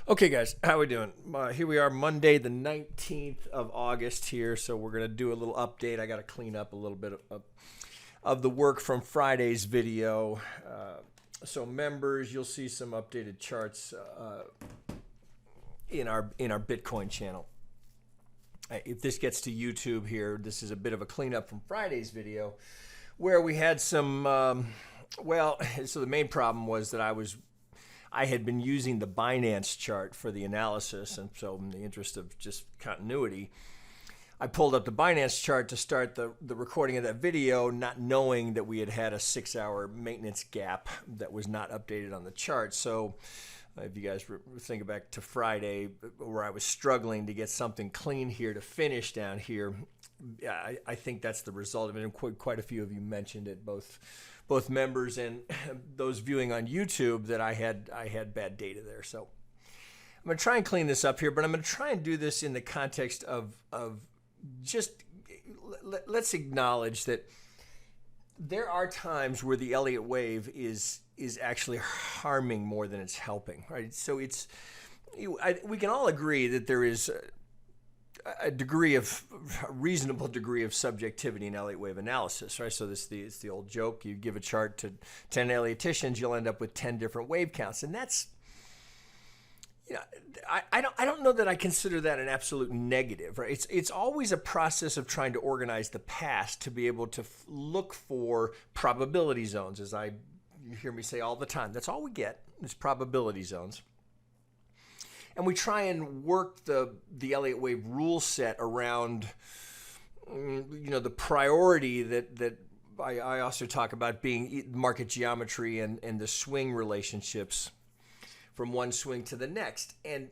Okay, guys, how we doing? Here we are, Monday, the 19th of August here. So we're going to do a little update. I got to clean up a little bit of the work from Friday's video. So members, you'll see some updated charts in our Bitcoin channel. If this gets to YouTube here, this is a bit of a cleanup from Friday's video where we had some, so the main problem was that I had been using the Binance chart for the analysis, and so in the interest of just continuity, I pulled up the Binance chart to start the recording of that video, not knowing that we had had a 6-hour maintenance gap that was not updated on the chart. So if you guys think back to Friday where I was struggling to get something clean here to finish down here, I think that's the result of it. And quite a few of you mentioned it, both members and those viewing on YouTube, that I had bad data there. So I'm going to try and clean this up here, but I'm going to try and do this in the context of just let's acknowledge that there are times where the Elliott wave is actually harming more than it's helping, right? So we can all agree that there is a reasonable degree of subjectivity in Elliott wave analysis, right? So it's the old joke: you give a chart to 10 Elliotticians, you'll end up with 10 different wave counts, and that's, I don't know that I consider that an absolute negative, right? It's always a process of trying to organize the past to be able to look for probability zones, as you hear me say all the time. That's all we get is probability zones. And we try and work the Elliott wave rule set around, the priority that I also talk about being market geometry and the swing relationships from one swing to the next. And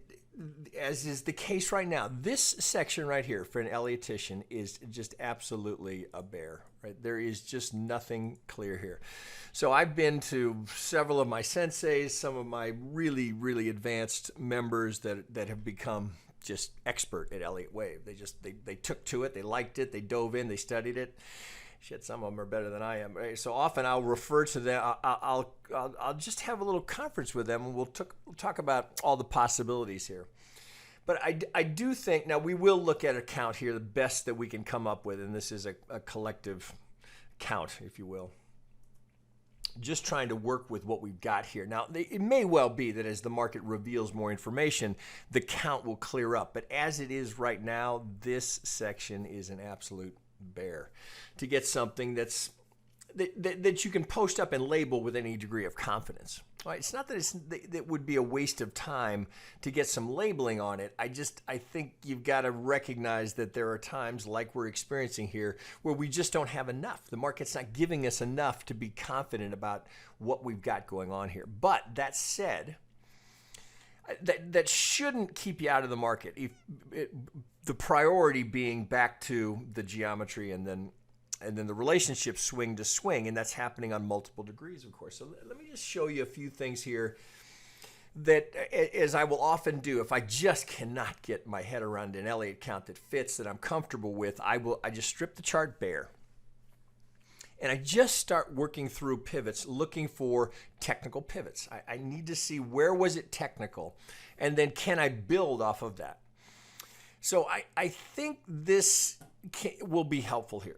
as is the case right now, this section right here for an Elliottician is just absolutely a bear, right? There is just nothing clear here. So I've been to several of my senseis, some of my really, really advanced members that have become just expert at Elliott wave. They took to it, they liked it, they dove in, they studied it. Shit, some of them are better than I am. Right? So often I'll refer to them. I'll just have a little conference with them, and we'll talk about all the possibilities here. But I do think, now we will look at a count here, the best that we can come up with, and this is a collective count, if you will. Just trying to work with what we've got here. Now, it may well be that as the market reveals more information, the count will clear up. But as it is right now, this section is an absolute bear. To get something that you can post up and label with any degree of confidence. Right? It's not that that would be a waste of time to get some labeling on it. I think you've got to recognize that there are times like we're experiencing here where we just don't have enough. The market's not giving us enough to be confident about what we've got going on here. But that said, that shouldn't keep you out of the market. The priority being back to the geometry and then the relationship swing to swing, and that's happening on multiple degrees, of course. So let me just show you a few things here that, as I will often do, if I just cannot get my head around an Elliott count that fits, that I'm comfortable with, I just strip the chart bare. And I just start working through pivots, looking for technical pivots. I need to see where was it technical, and then can I build off of that? So I think this will be helpful here.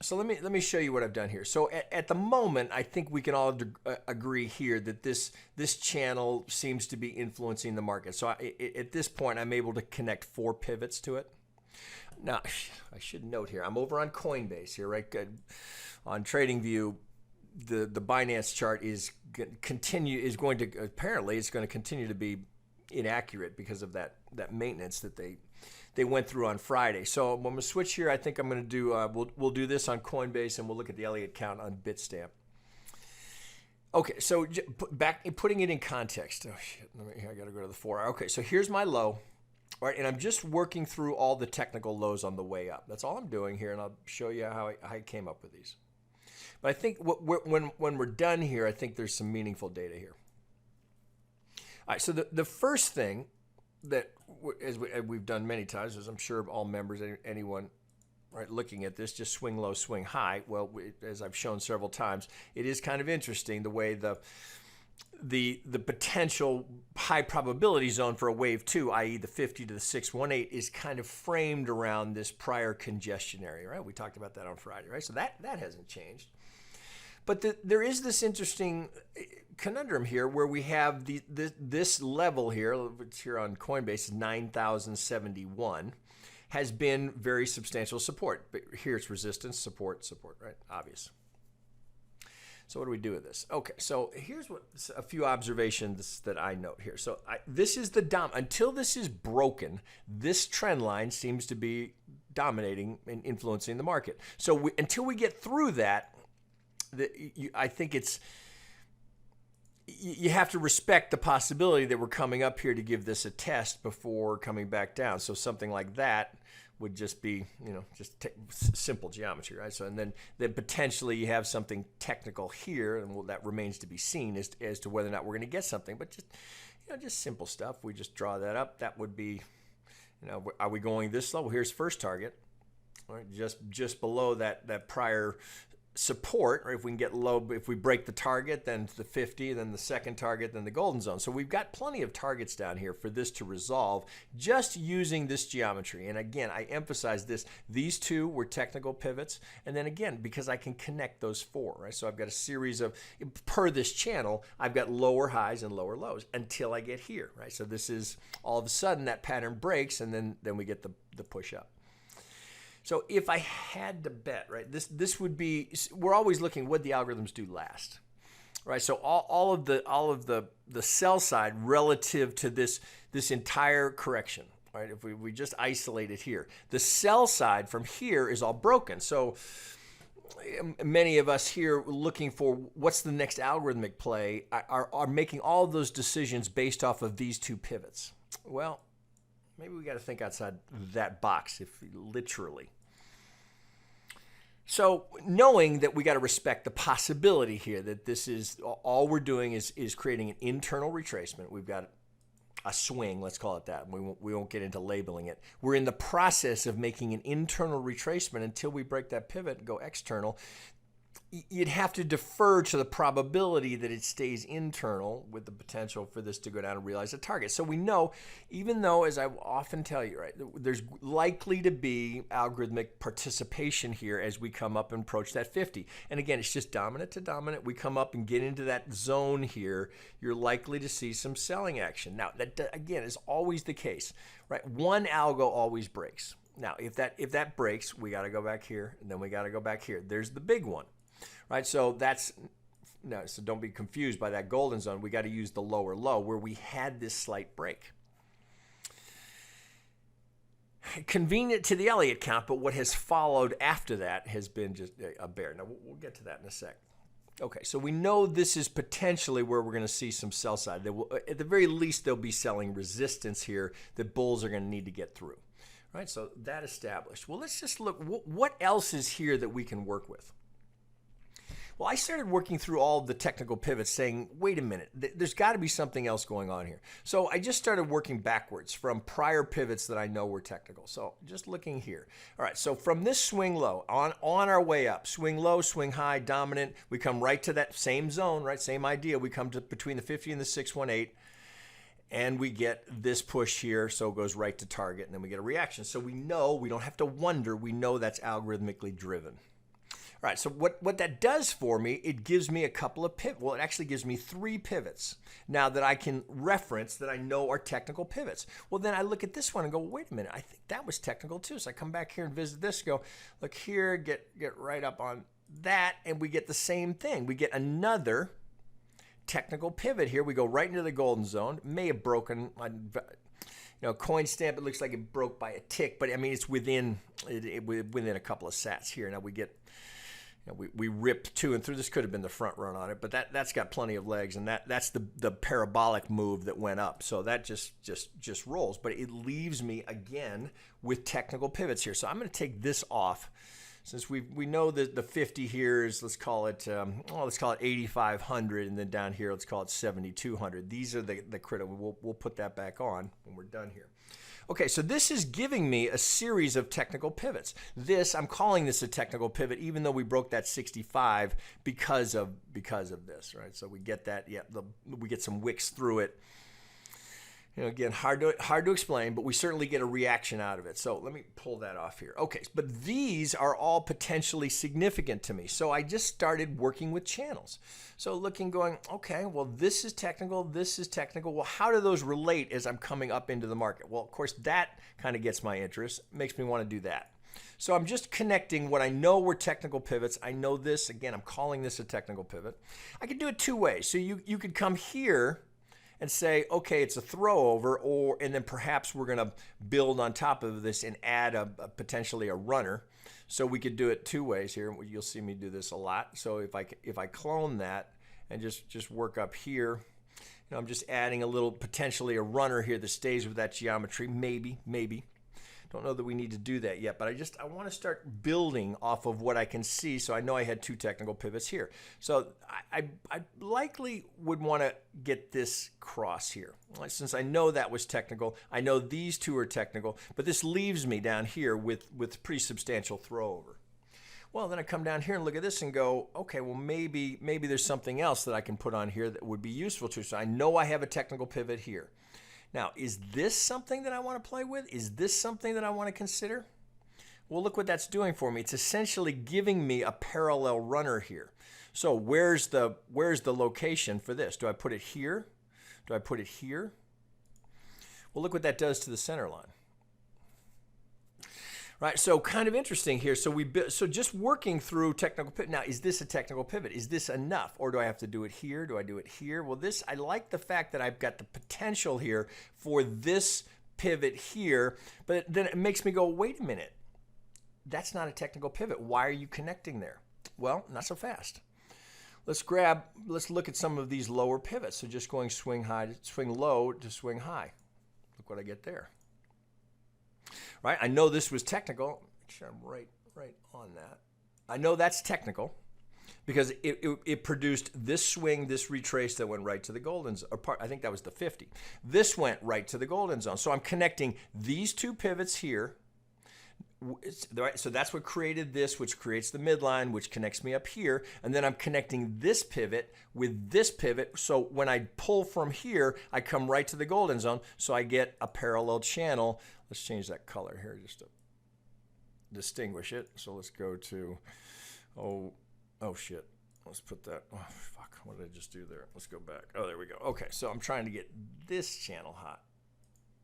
So let me show you what I've done here. So at the moment, I think we can all agree here that this channel seems to be influencing the market. So at this point, I'm able to connect 4 pivots to it. Now, I should note here, I'm over on Coinbase here, right? On TradingView, the Binance chart is going to continue to be inaccurate because of that maintenance that they went through on Friday. So when we switch here, I think I'm going to do, we'll do this on Coinbase, and we'll look at the Elliott count on Bitstamp. Okay, so putting it in context. Oh shit, I got to go to the 4 hour. Okay, so here's my low, right? And I'm just working through all the technical lows on the way up. That's all I'm doing here, and I'll show you how I came up with these. But I think when we're done here, I think there's some meaningful data here. All right, so the first thing that, as we've done many times, as I'm sure all members, anyone right looking at this, just swing low, swing high. Well, as I've shown several times, it is kind of interesting the way the potential high probability zone for a wave 2, i.e. the 50 to the 618, is kind of framed around this prior congestion area, right? We talked about that on Friday, right? So that hasn't changed. But there is this interesting conundrum here where we have this level here, which here on Coinbase is 9,071, has been very substantial support. But here it's resistance, support, right? Obvious. So what do we do with this? Okay, so here's a few observations that I note here. So this is until this is broken, this trend line seems to be dominating and influencing the market. So until we get through that, I think you have to respect the possibility that we're coming up here to give this a test before coming back down. So something like that would just be, just simple geometry, right? So, and then potentially you have something technical here, and that remains to be seen as to whether or not we're going to get something. But just simple stuff. We just draw that up. That would be, are we going this low? Well, here's first target, right? Just below that prior support, or if we can get low, if we break the target, then the 50, then the second target, then the golden zone. So we've got plenty of targets down here for this to resolve just using this geometry. And again, I emphasize this, these two were technical pivots. And then again, because I can connect those four, right? So I've got a series of, per this channel, I've got lower highs and lower lows until I get here, right? So this is, all of a sudden that pattern breaks, and then we get the push up. So if I had to bet, right, this would be, we're always looking what the algorithms do last, right? So all of the sell side relative to this entire correction, right? If we just isolate it here, the sell side from here is all broken. So many of us here looking for what's the next algorithmic play are making all of those decisions based off of these two pivots. Well, maybe we got to think outside that box, if literally. So knowing that we got to respect the possibility here that this is all we're doing is creating an internal retracement. We've got a swing, let's call it that. We won't get into labeling it. We're in the process of making an internal retracement until we break that pivot and go external. You'd have to defer to the probability that it stays internal with the potential for this to go down and realize a target. So we know, even though, as I often tell you, right, there's likely to be algorithmic participation here as we come up and approach that 50. And again, it's just dominant to dominant. We come up and get into that zone here, you're likely to see some selling action. Now, that again is always the case, right? One algo always breaks. Now, if that breaks, we got to go back here, and then we got to go back here. There's the big one. Right, so so don't be confused by that golden zone. We got to use the lower low where we had this slight break. Convenient to the Elliott count, but what has followed after that has been just a bear. Now we'll get to that in a sec. Okay, so we know this is potentially where we're going to see some sell side. At the very least, they'll be selling resistance here that bulls are going to need to get through. Right, so that established. Well, let's just look. What else is here that we can work with? Well, I started working through all of the technical pivots saying, wait a minute, there's got to be something else going on here. So I just started working backwards from prior pivots that I know were technical. So just looking here. All right, so from this swing low, on our way up, swing low, swing high, dominant, we come right to that same zone, right? Same idea. We come to between the 50 and the 618. And we get this push here, so it goes right to target, and then we get a reaction. So we know, we don't have to wonder, we know that's algorithmically driven. All right, so what that does for me, it gives me a couple of pivots. Well, it actually gives me 3 pivots now that I can reference that I know are technical pivots. Well, then I look at this one and go, wait a minute, I think that was technical too. So I come back here and visit this, go, look here, get right up on that, and we get the same thing. We get another technical pivot here. We go right into the golden zone. May have broken, coin stamp, it looks like it broke by a tick, but I mean, it's within a couple of sats here. Now we get, we ripped to and through. This could have been the front run on it, but that's got plenty of legs, and that's the parabolic move that went up. So that just rolls, but it leaves me again with technical pivots here. So I'm going to take this off. Since we know that the 50 here is, let's call it 8,500, and then down here let's call it 7,200. These are the critical. We'll put that back on when we're done here. Okay, so this is giving me a series of technical pivots. This, I'm calling this a technical pivot, even though we broke that 65 because of this, right? So we get that, yeah, we get some wicks through it. You know, again, hard to explain, but we certainly get a reaction out of it. So let me pull that off here. Okay, but these are all potentially significant to me. So I just started working with channels. So looking, going, okay, well, this is technical, this is technical. Well, how do those relate as I'm coming up into the market? Well, of course, that kind of gets my interest, makes me want to do that. So I'm just connecting what I know were technical pivots. I know this, again, I'm calling this a technical pivot. I could do it two ways. So you could come here and say, okay, it's a throwover, and then perhaps we're going to build on top of this and add potentially a runner. So we could do it two ways here. You'll see me do this a lot. So if I clone that and just work up here, you know, I'm just adding a little, potentially a runner here that stays with that geometry. Maybe. Don't know that we need to do that yet, but I want to start building off of what I can see. So I know I had two technical pivots here. So I likely would want to get this cross here. Since I know that was technical, I know these two are technical, but this leaves me down here with pretty substantial throwover. Well, then I come down here and look at this and go, okay, well, maybe there's something else that I can put on here that would be useful to. So I know I have a technical pivot here. Now, is this something that I want to play with? Is this something that I want to consider? Well, look what that's doing for me. It's essentially giving me a parallel runner here. So where's the location for this? Do I put it here? Do I put it here? Well, look what that does to the center line. Right, so kind of interesting here. So so just working through technical pivot. Now, is this a technical pivot? Is this enough? Or do I have to do it here? Do I do it here? Well, I like the fact that I've got the potential here for this pivot here, but then it makes me go, wait a minute. That's not a technical pivot. Why are you connecting there? Well, not so fast. Let's look at some of these lower pivots. So just going swing high, swing low to swing high. Look what I get there. Right, I know this was technical. Make sure I'm right on that. I know that's technical because it produced this swing, this retrace that went right to the golden zone. I think that was the 50. This went right to the golden zone. So I'm connecting these two pivots here. So that's what created this, which creates the midline, which connects me up here. And then I'm connecting this pivot with this pivot. So when I pull from here, I come right to the golden zone. So I get a parallel channel. Let's change that color here just to distinguish it. So let's go to, oh shit. Let's put that, oh fuck, what did I just do there? Let's go back. Oh, there we go. Okay, so I'm trying to get this channel hot.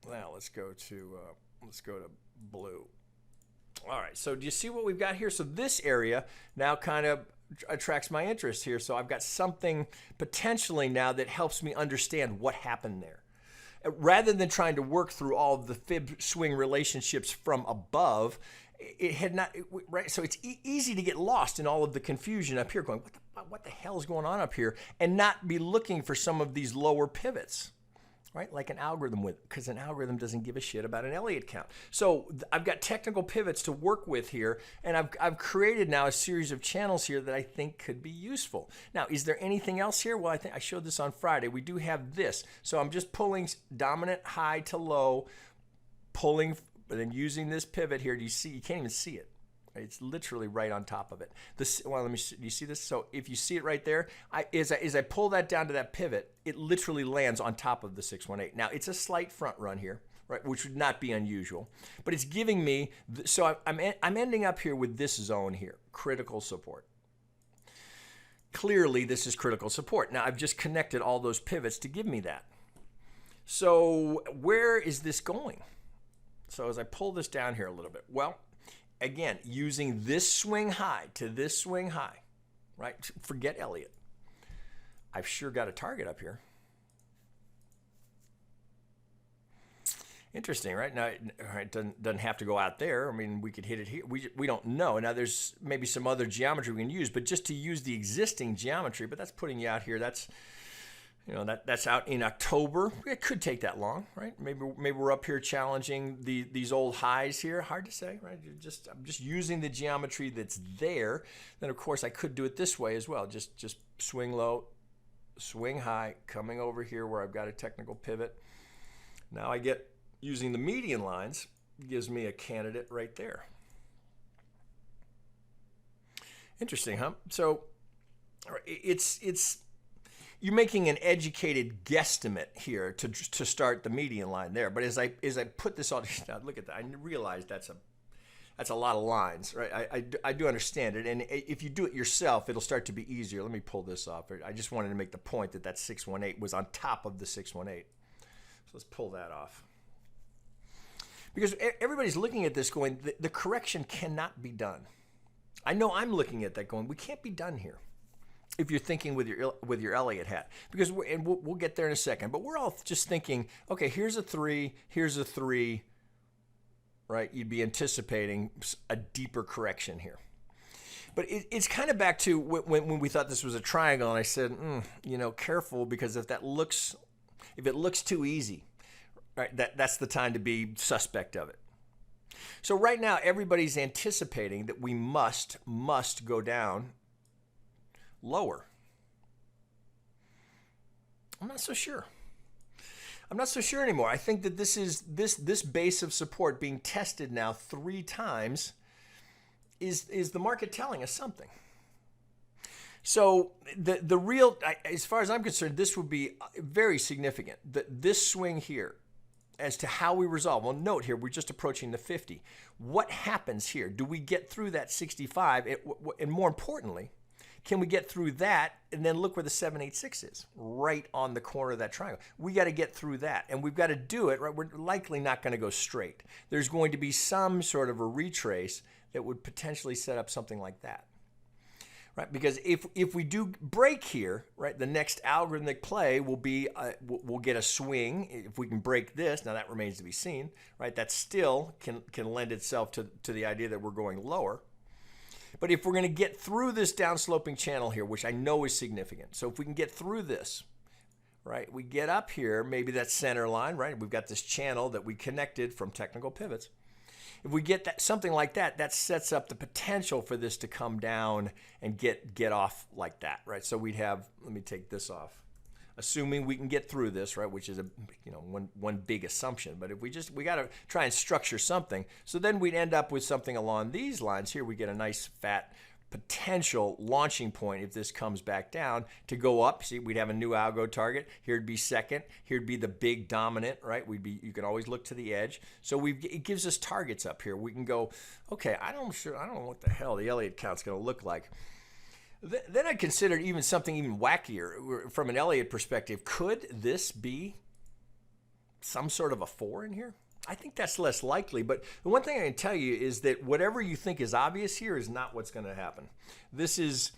Now let's go to blue. All right, so do you see what we've got here? So this area now kind of attracts my interest here. So I've got something potentially now that helps me understand what happened there. Rather than trying to work through all of the fib swing relationships from above, it had not, right? So it's easy to get lost in all of the confusion up here going, what the hell is going on up here? And not be looking for some of these lower pivots. Right, like an algorithm because an algorithm doesn't give a shit about an Elliott count. So I've got technical pivots to work with here, and I've created now a series of channels here that I think could be useful. Now, is there anything else here? Well, I think I showed this on Friday. We do have this. So I'm just pulling dominant high to low, pulling, but then using this pivot here. Do you see? You can't even see it. It's literally right on top of it. Well, let me see. Do you see this? So if you see it right there, as I pull that down to that pivot, it literally lands on top of the 618. Now, it's a slight front run here, right, which would not be unusual. But it's giving me, so I'm ending up here with this zone here, critical support. Clearly, this is critical support. Now, I've just connected all those pivots to give me that. So where is this going? So as I pull this down here a little bit, well, again, using this swing high to this swing high, right? Forget Elliott. I've sure got a target up here. Interesting, right? Now, it doesn't have to go out there. I mean, we could hit it here. We don't know. Now, there's maybe some other geometry we can use, but just to use the existing geometry, but that's putting you out here. That's, you know, that's out in October. It could take that long, right? Maybe we're up here challenging these old highs here. Hard to say, right? I'm just using the geometry that's there. Then, of course, I could do it this way as well. Just swing low, swing high, coming over here where I've got a technical pivot. Now I get using the median lines gives me a candidate right there. Interesting, huh? So it's you're making an educated guesstimate here to start the median line there. But as I put this all together, look at that. I realize that's a lot of lines, right? I do understand it, and if you do it yourself, it'll start to be easier. Let me pull this off. I just wanted to make the point that 618 was on top of the 618. So let's pull that off. Because everybody's looking at this going, the correction cannot be done. I know I'm looking at that going, we can't be done here. If you're thinking with your Elliott hat, because we'll get there in a second, but we're all just thinking, okay, here's a 3, here's a 3, right? You'd be anticipating a deeper correction here. But it's kind of back to when we thought this was a triangle, and I said, careful, because if it looks too easy, right, that's the time to be suspect of it. So right now, everybody's anticipating that we must go down lower. I'm not so sure. I'm not so sure anymore. I think that this base of support being tested now 3 times is the market telling us something. So the real, as far as I'm concerned, this would be very significant. This swing here, as to how we resolve. Well, note here, we're just approaching the 50. What happens here? Do we get through that 65? And more importantly, can we get through that? And then look where the 786 is, right on the corner of that triangle. We got to get through that, and we've got to do it, right? We're likely not going to go straight. There's going to be some sort of a retrace that would potentially set up something like that. Right? Because if we do break here, right, the next algorithmic play will be we'll get a swing if we can break this. Now that remains to be seen, right? That still can lend itself to the idea that we're going lower. But if we're going to get through this downsloping channel here, which I know is significant, so if we can get through this, right, we get up here, maybe that center line, right? We've got this channel that we connected from technical pivots. If we get that, something like that, that sets up the potential for this to come down and get off like that, right? So we'd have, let me take this off, assuming we can get through this, right? Which is one big assumption. But if we got to try and structure something, so then we'd end up with something along these lines. Here we get a nice fat potential launching point if this comes back down to go up. See, we'd have a new algo target. Here'd be second. Here'd be the big dominant, right? You can always look to the edge. So it gives us targets up here. We can go, okay, I don't know what the hell the Elliott count's going to look like. Then I considered even something even wackier from an Elliott perspective. Could this be some sort of a 4 in here? I think that's less likely, but the one thing I can tell you is that whatever you think is obvious here is not what's going to happen. This is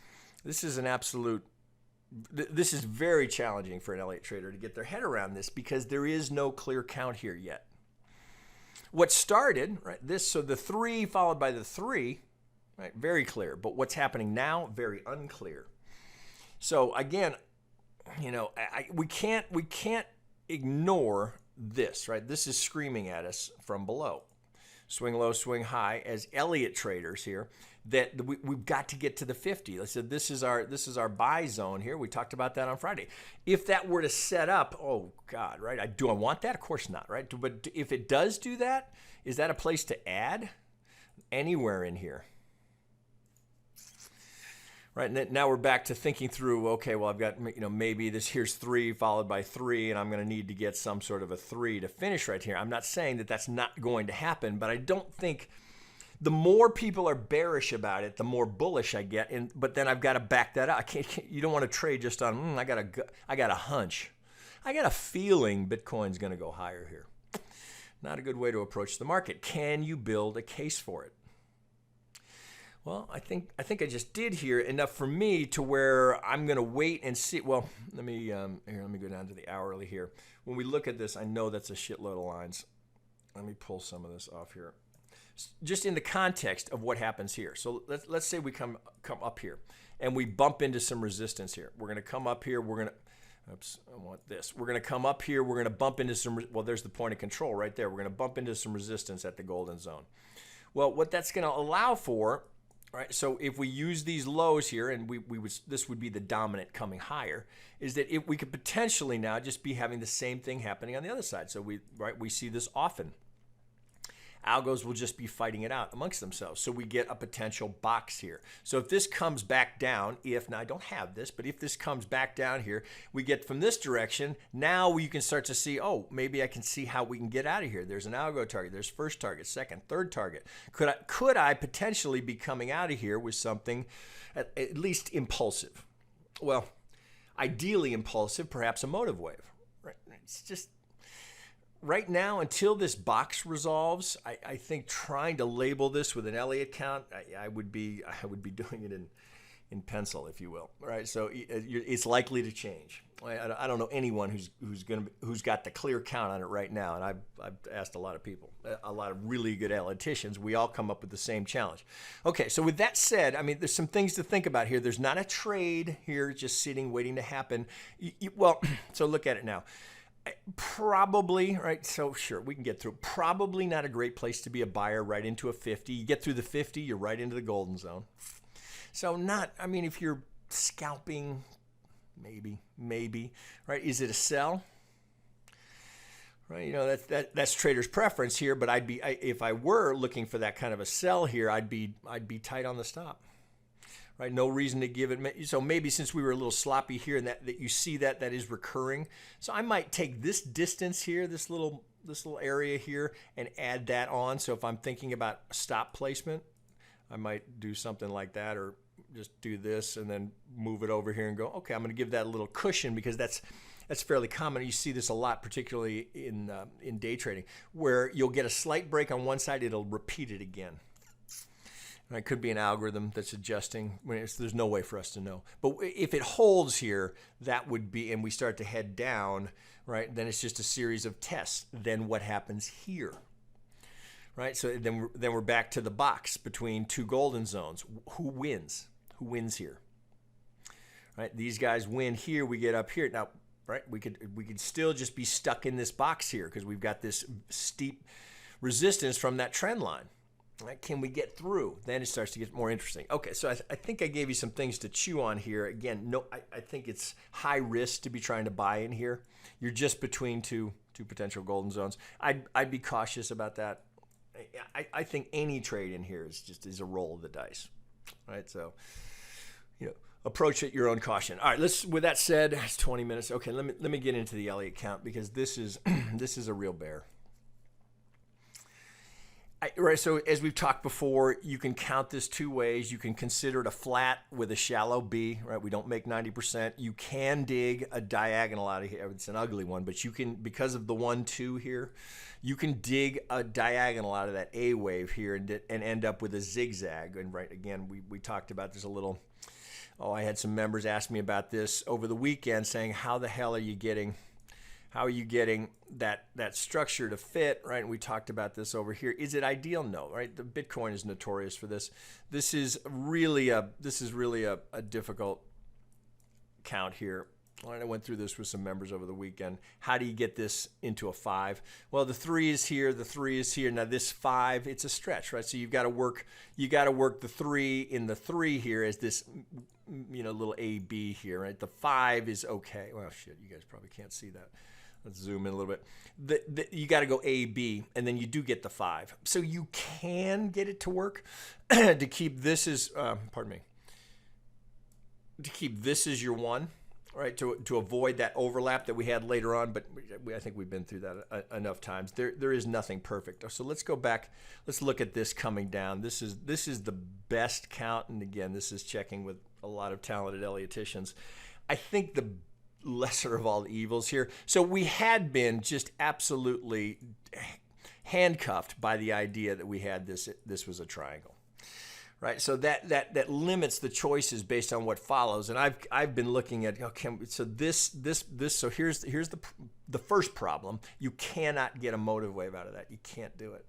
very challenging for an Elliott trader to get their head around this because there is no clear count here yet. What started, right, so the 3 followed by the 3, right, very clear, but what's happening now, very unclear. So again, we can't ignore this, right? This is screaming at us from below. Swing low, swing high. As Elliott traders here, that we've got to get to the 50. I said this is our buy zone here. We talked about that on Friday. If that were to set up, oh God, right? Do I want that? Of course not, right? But if it does do that, is that a place to add? Anywhere in here. Right, and now we're back to thinking through, okay, well, I've got, maybe here's 3 followed by 3, and I'm going to need to get some sort of a 3 to finish right here. I'm not saying that that's not going to happen, but I don't think the more people are bearish about it, the more bullish I get. But then I've got to back that up. You don't want to trade just on, I got a hunch. I got a feeling Bitcoin's going to go higher here. Not a good way to approach the market. Can you build a case for it? Well, I think I just did here enough for me to where I'm going to wait and see. Well, let me go down to the hourly here. When we look at this, I know that's a shitload of lines. Let me pull some of this off here. Just in the context of what happens here. So let's say we come up here and we bump into some resistance here. We're going to come up here. We're going to, oops, I want this. We're going to come up here. We're going to bump into some, well, there's the point of control right there. We're going to bump into some resistance at the golden zone. Well, what that's going to allow for right? So if we use these lows here, and this would be the dominant coming higher, is that we could potentially now just be having the same thing happening on the other side. So we see this often. Algos will just be fighting it out amongst themselves. So we get a potential box here. So if this comes back down, now I don't have this, but if this comes back down here, we get from this direction, now you can start to see, oh, maybe I can see how we can get out of here. There's an algo target, there's first target, second, third target. Could I potentially be coming out of here with something at least impulsive? Well, ideally impulsive, perhaps a motive wave. Right? It's just, right now, until this box resolves, I think trying to label this with an Elliott count, I would be doing it in pencil, if you will. Right? So it's likely to change. I don't know anyone who's got the clear count on it right now, and I've asked a lot of people, a lot of really good Elliottians. We all come up with the same challenge. Okay, so with that said, I mean, there's some things to think about here. There's not a trade here just sitting waiting to happen. Well, so look at it now. Probably, right? So sure, we can get through. Probably not a great place to be a buyer right into a 50. You get through the 50, you're right into the golden zone. So I mean, if you're scalping, maybe, right? Is it a sell? Right, you know, that's trader's preference here, but if I were looking for that kind of a sell here, I'd be tight on the stop. Right, no reason to give it. So maybe since we were a little sloppy here, and that you see that is recurring. So I might take this distance here, this little area here, and add that on. So if I'm thinking about stop placement, I might do something like that, or just do this and then move it over here and go, okay, I'm going to give that a little cushion, because that's fairly common. You see this a lot, particularly in day trading, where you'll get a slight break on one side, it'll repeat it again. It could be an algorithm that's adjusting. There's no way for us to know. But if it holds here, that would be, and we start to head down, right? Then it's just a series of tests. Then what happens here, right? So then we're back to the box between two golden zones. Who wins? Who wins here, right? These guys win here. We get up here now, right? We could still just be stuck in this box here because we've got this steep resistance from that trend line. Right, can we get through? Then it starts to get more interesting. Okay, so I think I gave you some things to chew on here. Again, no, I think it's high risk to be trying to buy in here. You're just between two potential golden zones. I'd be cautious about that. I think any trade in here is a roll of the dice. Right, so approach at your own caution. All right, with that said, it's 20 minutes. Okay, let me get into the Elliott count, because this is a real bear. Right, so as we've talked before, you can count this two ways. You can consider it a flat with a shallow B, right? We don't make 90%. You can dig a diagonal out of here. It's an ugly one, but you can, because of the 1-2 here, you can dig a diagonal out of that A wave here and end up with a zigzag. And right, again, we talked about this a little. Oh, I had some members ask me about this over the weekend, saying, how the hell are you getting that structure to fit, right? And we talked about this over here. Is it ideal? No, right? The Bitcoin is notorious for this. This is really a difficult count here. I went through this with some members over the weekend. How do you get this into a 5? Well, the 3 is here, the 3 is here. Now this 5, it's a stretch, right? So you've got to work the 3 in the 3 here as this little AB here, right? The 5 is okay. Well, shit, you guys probably can't see that. Let's zoom in a little bit. You got to go A, B, and then you do get the 5. So you can get it to work to keep this as, to keep this as your 1, right? To avoid that overlap that we had later on, but I think we've been through that enough times. There is nothing perfect. So let's go back. Let's look at this coming down. This is the best count, and again, this is checking with a lot of talented Elliotticians. I think the lesser of all evils here. So we had been just absolutely handcuffed by the idea that we had this was a triangle, right? So that limits the choices based on what follows. And I've been looking at, okay, so this so here's the first problem. You cannot get a motive wave out of that. You can't do it.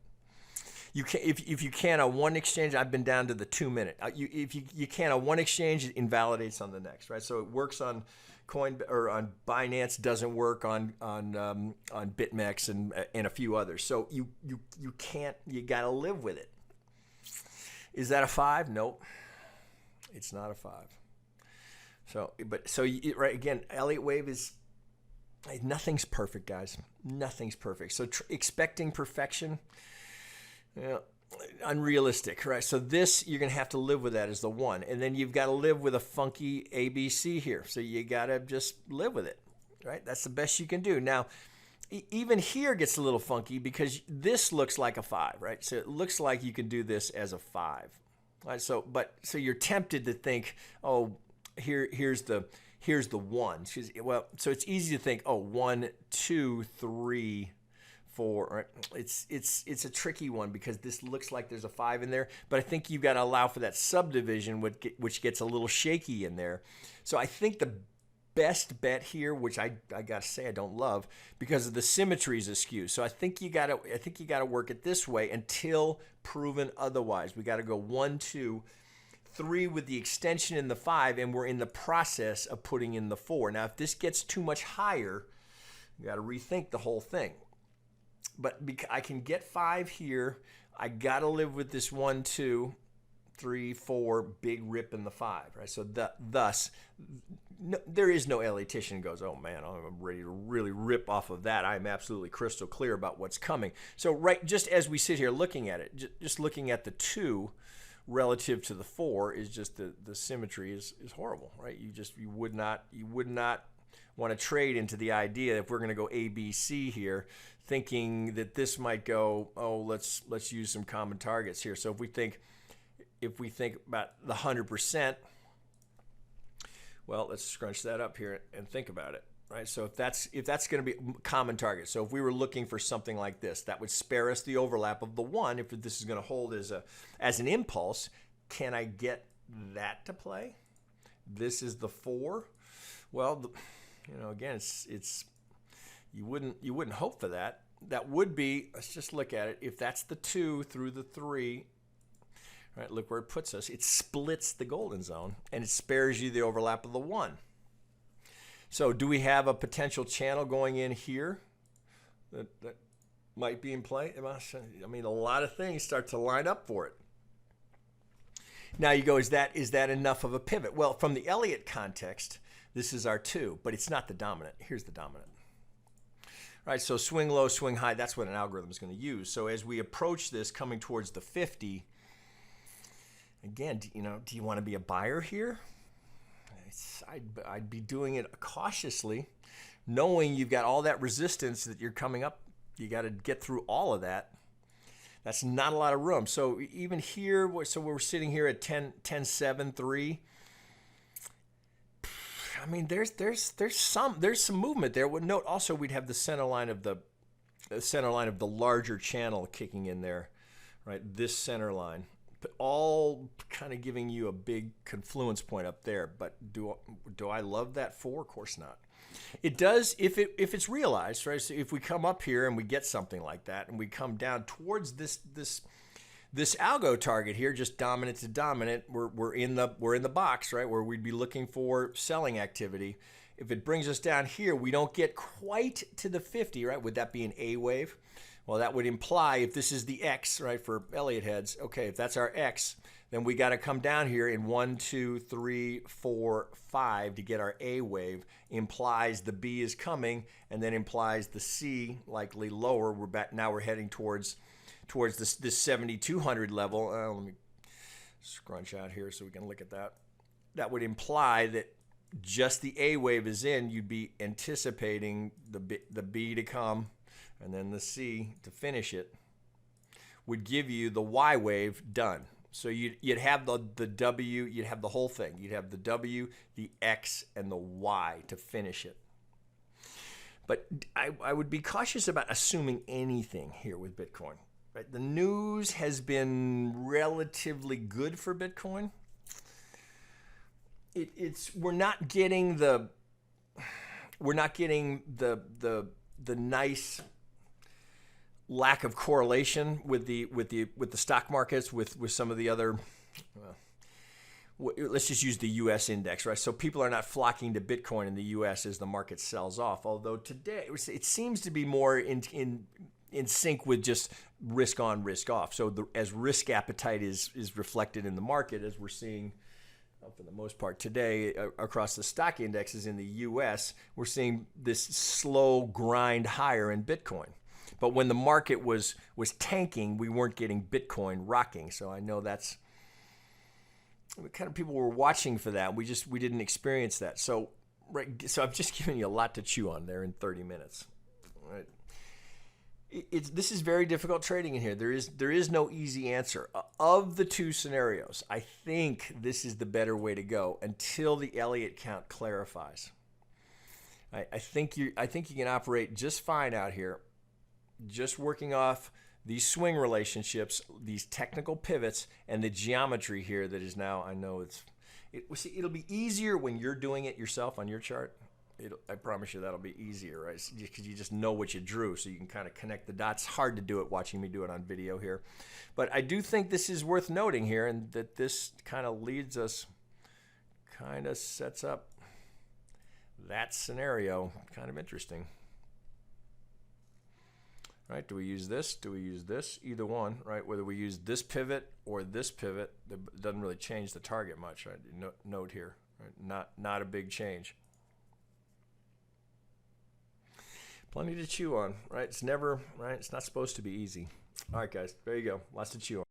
You can, if you can on one exchange, I've been down to the 2-minute. If you can on one exchange, it invalidates on the next, right? So it works on Coin or on Binance, doesn't work on BitMEX and a few others. So you can't. You got to live with it. Is that a 5? Nope. It's not a 5. So, right again, Elliott Wave is, nothing's perfect, guys. Nothing's perfect. So expecting perfection, unrealistic, right? So this, you're going to have to live with that as the 1. And then you've got to live with a funky ABC here. So you got to just live with it, right? That's the best you can do. Now, even here gets a little funky because this looks like a 5, right? So it looks like you can do this as a 5. Right? So you're tempted to think, oh, here's the 1. Well, so it's easy to think, oh, 1, 2, 3, 4. Right? It's a tricky one because this looks like there's a 5 in there, but I think you've got to allow for that subdivision, which gets a little shaky in there. So I think the best bet here, which I gotta say I don't love because of the symmetry is askew. So I think you gotta work it this way until proven otherwise. We gotta go 1, 2, 3 with the extension in the 5, and we're in the process of putting in the 4. Now, if this gets too much higher, you gotta rethink the whole thing. But I can get 5 here. I gotta live with this 1, 2, 3, 4 big rip in the 5, right? So thus. No, there is no Elliottician who goes, oh man, I'm ready to really rip off of that. I'm absolutely crystal clear about what's coming. So right, just as we sit here looking at it, just looking at the 2 relative to the 4 is just the symmetry is horrible, right? You would not want to trade into the idea if we're going to go ABC here, thinking that this might go, oh, let's use some common targets here. So if we think about the 100%. Well, let's scrunch that up here and think about it, right? So if that's going to be common target. So if we were looking for something like this, that would spare us the overlap of the 1. If this is going to hold as an impulse, can I get that to play? This is the 4. Well, again, it's you wouldn't hope for that. That would be, let's just look at it. If that's the 2 through the 3. Right, look where it puts us. It splits the golden zone, and it spares you the overlap of the 1. So do we have a potential channel going in here that might be in play? I mean, a lot of things start to line up for it. Now you go, is that enough of a pivot? Well, from the Elliott context, this is our 2, but it's not the dominant. Here's the dominant. Right, so swing low, swing high, that's what an algorithm is going to use. So as we approach this coming towards the 50, again, do you want to be a buyer here? I'd be doing it cautiously, knowing you've got all that resistance that you're coming up. You got to get through all of that. That's not a lot of room. So even here, so we're sitting here at 10.73. I mean, there's some movement there. Note also we'd have the center line of the larger channel kicking in there, right? This center line. All kind of giving you a big confluence point up there, but do I love that 4? Of course not. It does if it's realized, right? So if we come up here and we get something like that, and we come down towards this algo target here, just dominant to dominant, we're in the box, right, where we'd be looking for selling activity. If it brings us down here, we don't get quite to the 50, right? Would that be an A wave? Well, that would imply if this is the X, right, for Elliott heads, okay, if that's our X, then we got to come down here in 1, 2, 3, 4, 5 to get our A wave. Implies the B is coming, and then implies the C likely lower. Now we're heading towards this 7,200 level. Let me scrunch out here so we can look at that. That would imply that just the A wave is in. You'd be anticipating the B to come, and then the C to finish it, would give you the Y wave done. So you'd have the W, you'd have the whole thing. You'd have the W, the X, and the Y to finish it. But I would be cautious about assuming anything here with Bitcoin. Right? The news has been relatively good for Bitcoin. We're not getting the nice lack of correlation with the stock markets with some of the other. Let's just use the U.S. index, right? So people are not flocking to Bitcoin in the U.S. as the market sells off. Although today it seems to be more in in sync with just risk on, risk off. So as risk appetite is reflected in the market, as we're seeing for the most part today across the stock indexes in the US, we're seeing this slow grind higher in Bitcoin. But when the market was tanking, we weren't getting Bitcoin rocking. So I know that's kind of people were watching for that. We didn't experience that. So so I've just given you a lot to chew on there in 30 minutes. Right. This is very difficult trading in here. There is no easy answer. Of the two scenarios, I think this is the better way to go until the Elliott count clarifies. I think you can operate just fine out here, just working off these swing relationships, these technical pivots, and the geometry here that is now, I know it'll be easier when you're doing it yourself on your chart. I promise you that'll be easier, right? Because you just know what you drew, so you can kind of connect the dots. Hard to do it watching me do it on video here. But I do think this is worth noting here, and that this kind of leads us, kind of sets up that scenario. Kind of interesting. Right? Do we use this? Do we use this? Either one, right? Whether we use this pivot or this pivot, it doesn't really change the target much, right? Note here, right? Not a big change. Plenty to chew on, right? It's never, right? It's not supposed to be easy. All right, guys, there you go. Lots to chew on.